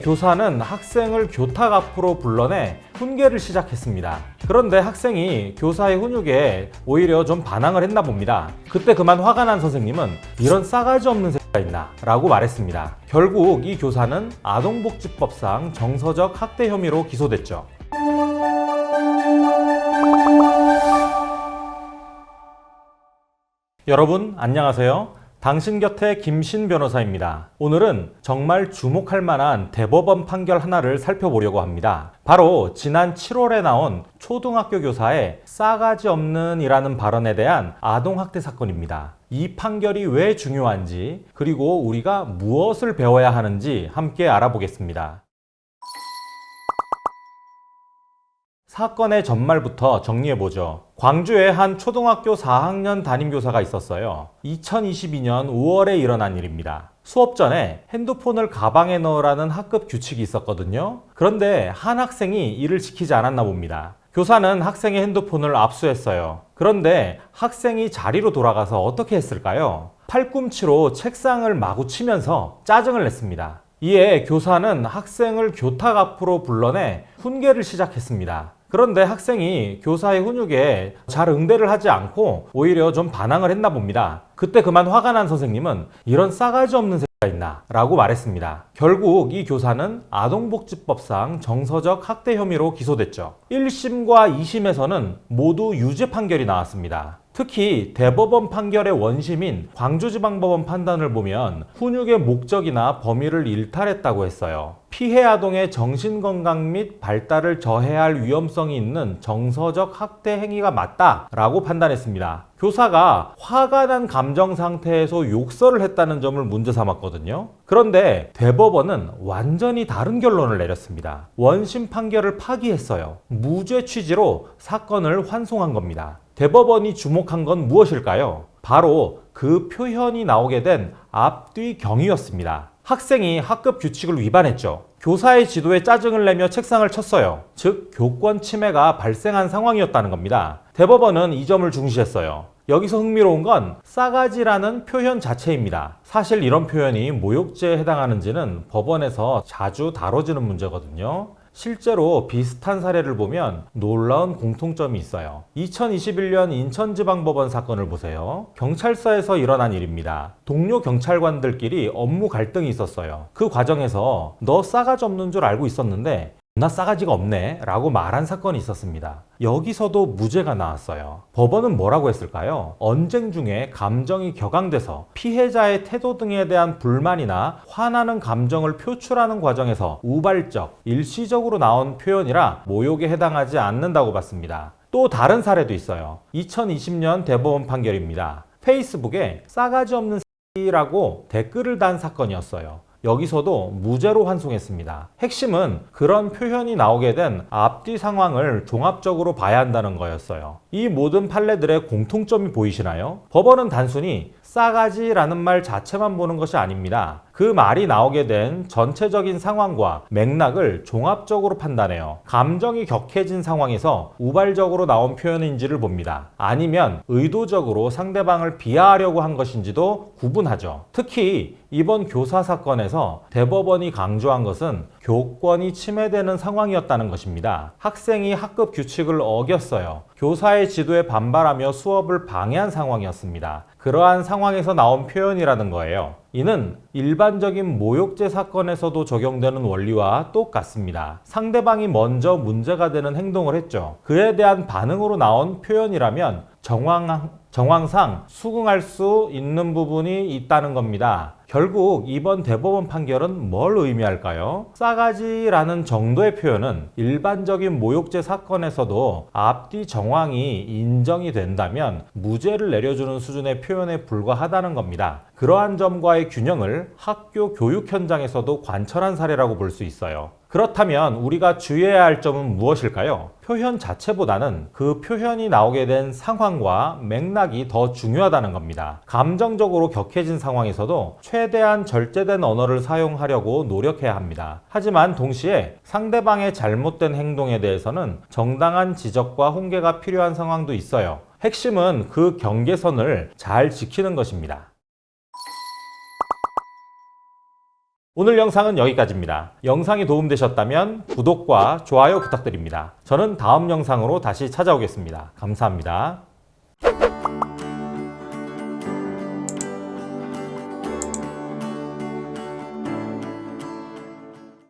교사는 학생을 교탁 앞으로 불러내 훈계를 시작했습니다. 그런데 학생이 교사의 훈육에 오히려 좀 반항을 했나 봅니다. 그때 그만 화가 난 선생님은 "이런 싸가지 없는 새끼가 있나?" 라고 말했습니다. 결국 이 교사는 아동복지법상 정서적 학대 혐의로 기소됐죠. 여러분 안녕하세요. 당신 곁에 김신 변호사입니다. 오늘은 정말 주목할 만한 대법원 판결 하나를 살펴보려고 합니다. 바로 지난 7월에 나온 초등학교 교사의 싸가지 없는 이라는 발언에 대한 아동학대 사건입니다. 이 판결이 왜 중요한지, 그리고 우리가 무엇을 배워야 하는지 함께 알아보겠습니다. 사건의 전말부터 정리해보죠. 광주에 한 초등학교 4학년 담임교사가 있었어요. 2022년 5월에 일어난 일입니다. 수업 전에 핸드폰을 가방에 넣으라는 학급 규칙이 있었거든요. 그런데 한 학생이 이를 지키지 않았나 봅니다. 교사는 학생의 핸드폰을 압수했어요. 그런데 학생이 자리로 돌아가서 어떻게 했을까요? 팔꿈치로 책상을 마구 치면서 짜증을 냈습니다. 이에 교사는 학생을 교탁 앞으로 불러내 훈계를 시작했습니다. 그런데 학생이 교사의 훈육에 잘 응대를 하지 않고 오히려 좀 반항을 했나 봅니다. 그때 그만 화가 난 선생님은 "이런 싸가지 없는 새끼가 있나?" 라고 말했습니다. 결국 이 교사는 아동복지법상 정서적 학대 혐의로 기소됐죠. 1심과 2심에서는 모두 유죄 판결이 나왔습니다. 특히 대법원 판결의 원심인 광주지방법원 판단을 보면 훈육의 목적이나 범위를 일탈했다고 했어요. 피해 아동의 정신건강 및 발달을 저해할 위험성이 있는 정서적 학대 행위가 맞다라고 판단했습니다. 교사가 화가 난 감정 상태에서 욕설을 했다는 점을 문제 삼았거든요. 그런데 대법원은 완전히 다른 결론을 내렸습니다. 원심 판결을 파기했어요. 무죄 취지로 사건을 환송한 겁니다. 대법원이 주목한 건 무엇일까요? 바로 그 표현이 나오게 된 앞뒤 경위였습니다. 학생이 학급 규칙을 위반했죠. 교사의 지도에 짜증을 내며 책상을 쳤어요. 즉, 교권 침해가 발생한 상황이었다는 겁니다. 대법원은 이 점을 중시했어요. 여기서 흥미로운 건 싸가지라는 표현 자체입니다. 사실 이런 표현이 모욕죄에 해당하는지는 법원에서 자주 다뤄지는 문제거든요. 실제로 비슷한 사례를 보면 놀라운 공통점이 있어요. 2021년 인천지방법원 사건을 보세요. 경찰서에서 일어난 일입니다. 동료 경찰관들끼리 업무 갈등이 있었어요. 그 과정에서 "너 싸가지 없는 줄 알고 있었는데 나 싸가지가 없네 라고 말한 사건이 있었습니다. 여기서도 무죄가 나왔어요. 법원은 뭐라고 했을까요? 언쟁 중에 감정이 격앙돼서 피해자의 태도 등에 대한 불만이나 화나는 감정을 표출하는 과정에서 우발적, 일시적으로 나온 표현이라 모욕에 해당하지 않는다고 봤습니다. 또 다른 사례도 있어요. 2020년 대법원 판결입니다. 페이스북에 "싸가지 없는 새끼라고 댓글을 단 사건이었어요. 여기서도 무죄로 환송했습니다. 핵심은 그런 표현이 나오게 된 앞뒤 상황을 종합적으로 봐야 한다는 거였어요. 이 모든 판례들의 공통점이 보이시나요? 법원은 단순히 싸가지라는 말 자체만 보는 것이 아닙니다. 그 말이 나오게 된 전체적인 상황과 맥락을 종합적으로 판단해요. 감정이 격해진 상황에서 우발적으로 나온 표현인지를 봅니다. 아니면 의도적으로 상대방을 비하하려고 한 것인지도 구분하죠. 특히 이번 교사 사건에서 대법원이 강조한 것은 교권이 침해되는 상황이었다는 것입니다. 학생이 학급 규칙을 어겼어요. 교사의 지도에 반발하며 수업을 방해한 상황이었습니다. 그러한 상황에서 나온 표현이라는 거예요. 이는 일반적인 모욕죄 사건에서도 적용되는 원리와 똑같습니다. 상대방이 먼저 문제가 되는 행동을 했죠. 그에 대한 반응으로 나온 표현이라면 정황상 수긍할 수 있는 부분이 있다는 겁니다. 결국 이번 대법원 판결은 뭘 의미할까요? 싸가지라는 정도의 표현은 일반적인 모욕죄 사건에서도 앞뒤 정황이 인정이 된다면 무죄를 내려주는 수준의 표현에 불과하다는 겁니다. 그러한 점과의 균형을 학교 교육 현장에서도 관철한 사례라고 볼 수 있어요. 그렇다면 우리가 주의해야 할 점은 무엇일까요? 표현 자체보다는 그 표현이 나오게 된 상황과 맥락이 더 중요하다는 겁니다. 감정적으로 격해진 상황에서도 최대한 절제된 언어를 사용하려고 노력해야 합니다. 하지만 동시에 상대방의 잘못된 행동에 대해서는 정당한 지적과 훈계가 필요한 상황도 있어요. 핵심은 그 경계선을 잘 지키는 것입니다. 오늘 영상은 여기까지입니다. 영상이 도움되셨다면 구독과 좋아요 부탁드립니다. 저는 다음 영상으로 다시 찾아오겠습니다. 감사합니다.